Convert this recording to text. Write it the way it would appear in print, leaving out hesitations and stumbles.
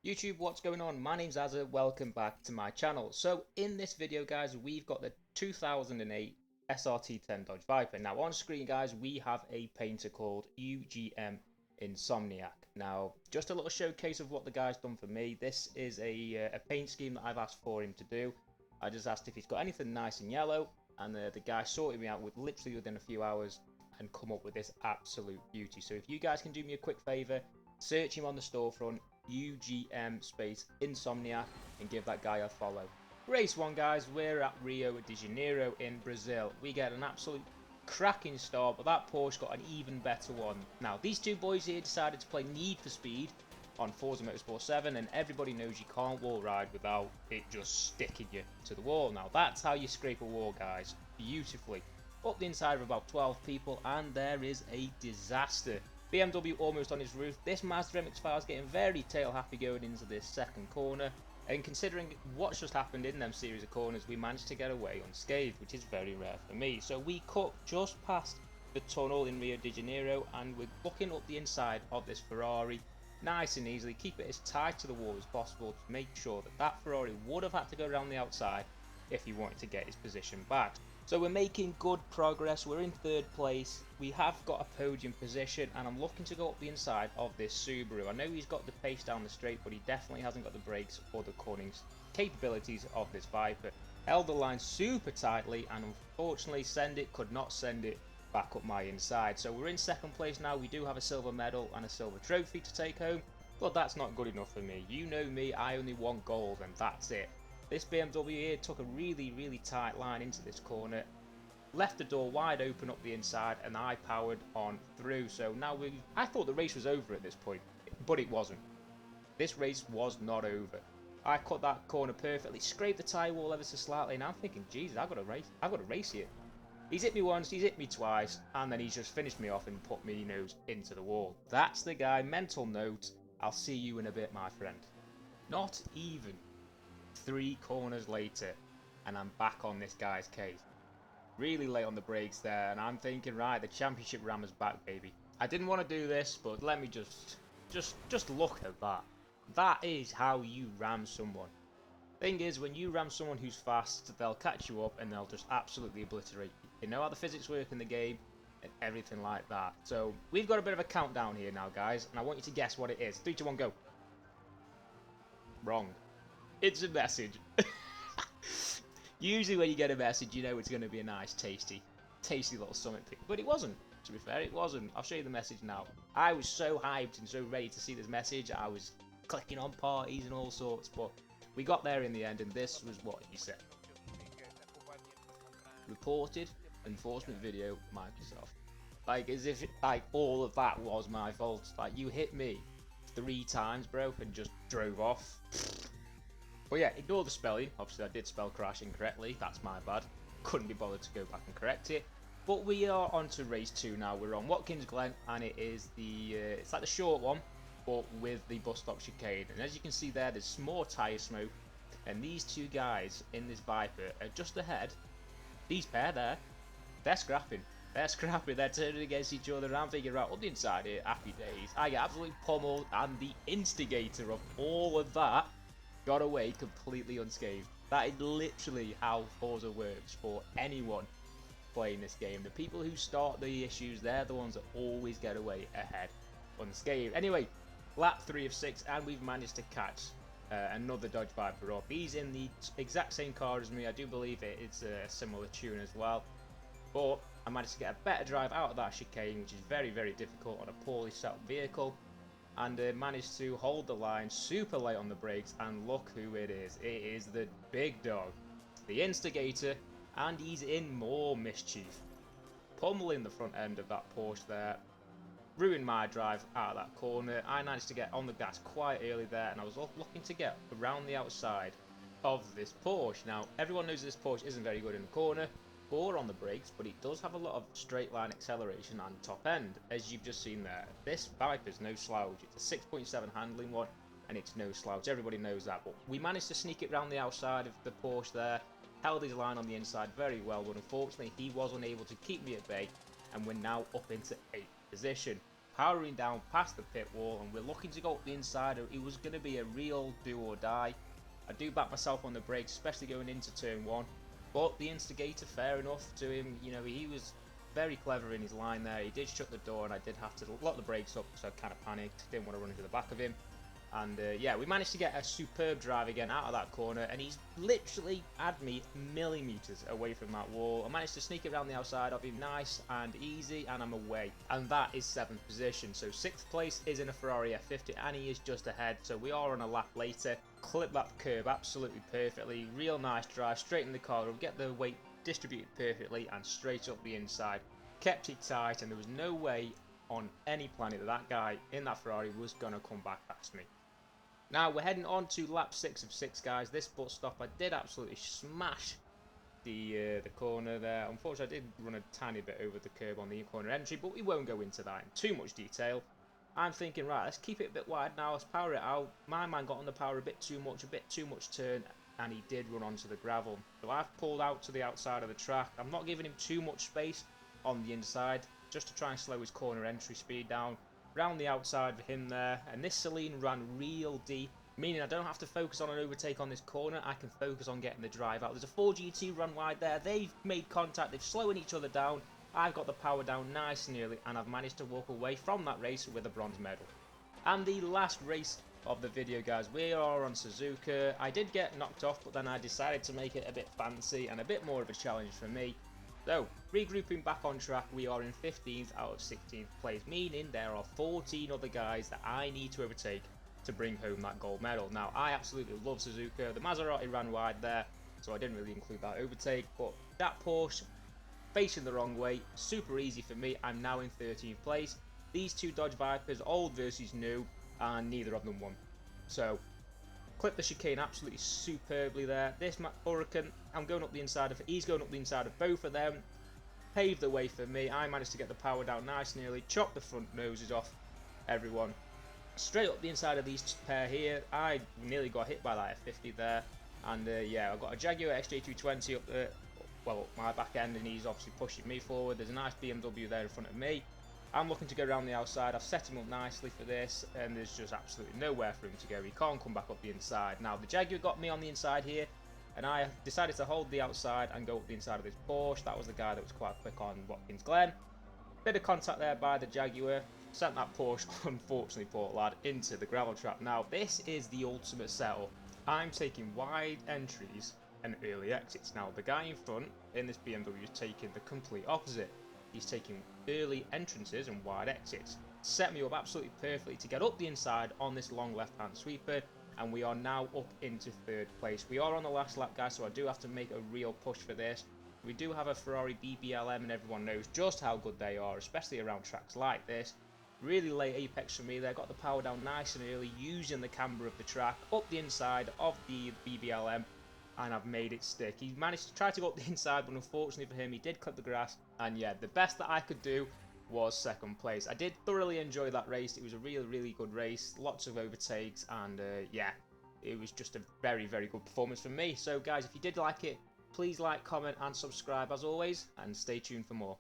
YouTube, what's going on? My name's Azza, welcome back to my channel. So in this video guys, we've got the 2008 SRT10 Dodge Viper. Now on screen guys, we have a painter called UGM Insomniac. Now just a little showcase of what the guy's done for me. This is a paint scheme that I've asked for him to do. I just asked if he's got anything nice and yellow, and the guy sorted me out with literally within a few hours and come up with this absolute beauty. So if you guys can do me a quick favour, search him on the storefront, UGM space Insomniac, and give that guy a follow. Race 1 guys, we're at Rio de Janeiro in Brazil. We get an absolute cracking start, but that Porsche got an even better one. Now these two boys here decided to play Need for Speed on Forza Motorsport 7, and everybody knows you can't wall ride without it just sticking you to the wall. Now that's how you scrape a wall guys, beautifully. Up the inside of about 12 people, and there is a disaster. BMW almost on his roof. This Mazda MX-5 is getting very tail happy going into this second corner, and considering what's just happened in them series of corners, we managed to get away unscathed, which is very rare for me. So we cut just past the tunnel in Rio de Janeiro, and we're looking up the inside of this Ferrari nice and easily. Keep it as tight to the wall as possible to make sure that that Ferrari would have had to go around the outside if he wanted to get his position back. So we're making good progress, we're in third place, we have got a podium position, and I'm looking to go up the inside of this Subaru. I know he's got the pace down the straight, but he definitely hasn't got the brakes or the cornering capabilities of this Viper. Held the line super tightly, and unfortunately could not send it back up my inside. So we're in second place now. We do have a silver medal and a silver trophy to take home, but that's not good enough for me. You know me, I only want gold, and that's it. This BMW here took a really tight line into this corner, left the door wide open up the inside, and I powered on through. So now I thought the race was over at this point, but it wasn't. This race was not over. I cut that corner perfectly, scraped the tyre wall ever so slightly, and I'm thinking, Jesus, I've got a race here. He's hit me once, he's hit me twice, and then he's just finished me off and put me nose into the wall. That's the guy. Mental note, I'll see you in a bit, my friend. Not even 3 corners later, and I'm back on this guy's case. Really late on the brakes there, and I'm thinking, right, the championship rammer's back, baby. I didn't want to do this, but let me just look at that. That is how you ram someone. Thing is, when you ram someone who's fast, they'll catch you up and they'll just absolutely obliterate you. You know how the physics work in the game and everything like that. So we've got a bit of a countdown here now, guys, and I want you to guess what it is. 3, 2, 1, go. Wrong. It's a message. Usually when you get a message, you know it's going to be a nice, tasty little summit pick. But it wasn't, to be fair, it wasn't. I'll show you the message now. I was so hyped and so ready to see this message. I was clicking on parties and all sorts, but we got there in the end, and this was what he said. Reported enforcement video, Microsoft. Like, as if, like, all of that was my fault. Like, you hit me 3 times, bro, and just drove off. But yeah, ignore the spelling. Obviously I did spell crash incorrectly, that's my bad. Couldn't be bothered to go back and correct it. But we are on to race 2 now. We're on Watkins Glen, and it is it's like the short one, but with the bus stop chicane. And as you can see there, there's more tyre smoke, and these 2 guys in this Viper are just ahead. These pair there, they're scrapping. They're scrapping, they're turning against each other, and I'm thinking, right, up the inside here, happy days. I get absolutely pummeled, and the instigator of all of that got away completely unscathed. That is literally how Forza works for anyone playing this game. The people who start the issues, they're the ones that always get away ahead unscathed. Anyway, lap 3 of 6, and we've managed to catch another Dodge Viper up. He's in the exact same car as me. I do believe it's a similar tune as well. But I managed to get a better drive out of that chicane, which is very difficult on a poorly set up vehicle. And managed to hold the line super late on the brakes, and look who it is. It is the big dog, the instigator, and he's in more mischief. Pummeling the front end of that Porsche there, ruined my drive out of that corner. I managed to get on the gas quite early there, and I was looking to get around the outside of this Porsche. Now, everyone knows this Porsche isn't very good in the corner or on the brakes, but it does have a lot of straight line acceleration and top end, as you've just seen there. This Viper's no slouch. It's a 6.7 handling one, and it's no slouch. Everybody knows that, but we managed to sneak it round the outside of the Porsche there, held his line on the inside very well, but unfortunately he was unable to keep me at bay, and we're now up into 8th position. powering down past the pit wall, and we're looking to go up the inside. It was going to be a real do or die. I do back myself on the brakes, especially going into turn 1. But the instigator, fair enough to him, you know, he was very clever in his line there. He did shut the door, and I did have to lock the brakes up, so I kind of panicked. Didn't want to run into the back of him. And yeah, we managed to get a superb drive again out of that corner, and he's literally had me millimeters away from that wall. I managed to sneak it around the outside of him, nice and easy, and I'm away. And that is 7th position. So 6th place is in a Ferrari F50, and he is just ahead. So we are on a lap later. Clip that curb absolutely perfectly. Real nice drive, straight in the car. We'll get the weight distributed perfectly and straight up the inside. Kept it tight, and there was no way on any planet that that guy in that Ferrari was going to come back past me. Now we're heading on to lap 6 of 6, guys. This butt stop, I did absolutely smash the corner there. Unfortunately, I did run a tiny bit over the curb on the corner entry, but we won't go into that in too much detail. I'm thinking, right, let's keep it a bit wide now. Let's power it out. My man got on the power a bit too much turn, and he did run onto the gravel. So I've pulled out to the outside of the track. I'm not giving him too much space on the inside, just to try and slow his corner entry speed down. Round the outside for him there, and this Celine ran real deep, meaning I don't have to focus on an overtake on this corner. I can focus on getting the drive out. There's a 4GT run wide there. They've made contact, they're slowing each other down. I've got the power down nice and early, and I've managed to walk away from that race with a bronze medal. And the last race of the video, guys, we are on Suzuka. I did get knocked off, but then I decided to make it a bit fancy and a bit more of a challenge for me. So, regrouping back on track, we are in 15th out of 16th place, meaning there are 14 other guys that I need to overtake to bring home that gold medal. Now, I absolutely love Suzuka. The Maserati ran wide there, so I didn't really include that overtake, but that Porsche, facing the wrong way, super easy for me. I'm now in 13th place. These two Dodge Vipers, old versus new, and neither of them won. So, clip the chicane absolutely superbly there. This Huracan, I'm going up the inside of, he's going up the inside of both of them. Paved the way for me. I managed to get the power down nice and early, chop the front noses off everyone. Straight up the inside of these pair here. I nearly got hit by that F50 there. And yeah, I've got a Jaguar XJ220 up there, well, up my back end, and he's obviously pushing me forward. There's a nice BMW there in front of me. I'm looking to go around the outside. I've set him up nicely for this, and there's just absolutely nowhere for him to go. He can't come back up the inside. Now, the Jaguar got me on the inside here, and I decided to hold the outside and go up the inside of this Porsche. That was the guy that was quite quick on Watkins Glen. Bit of contact there by the Jaguar. Sent that Porsche, unfortunately, poor lad, into the gravel trap. Now, this is the ultimate setup. I'm taking wide entries and early exits. Now, the guy in front in this BMW is taking the complete opposite. He's taking early entrances and wide exits. Set me up absolutely perfectly to get up the inside on this long left-hand sweeper, and we are now up into 3rd place. We are on the last lap, guys, so I do have to make a real push for this. We do have a Ferrari BBLM, and everyone knows just how good they are, especially around tracks like this. Really late apex for me there, got the power down nice and early, using the camber of the track, up the inside of the BBLM, and I've made it stick. He managed to try to go up the inside, but unfortunately for him, he did clip the grass, and yeah, the best that I could do was 2nd place. I did thoroughly enjoy that race. It was a really good race, lots of overtakes, and yeah, it was just a very good performance from me. So guys, if you did like it, please like, comment, and subscribe as always, and stay tuned for more.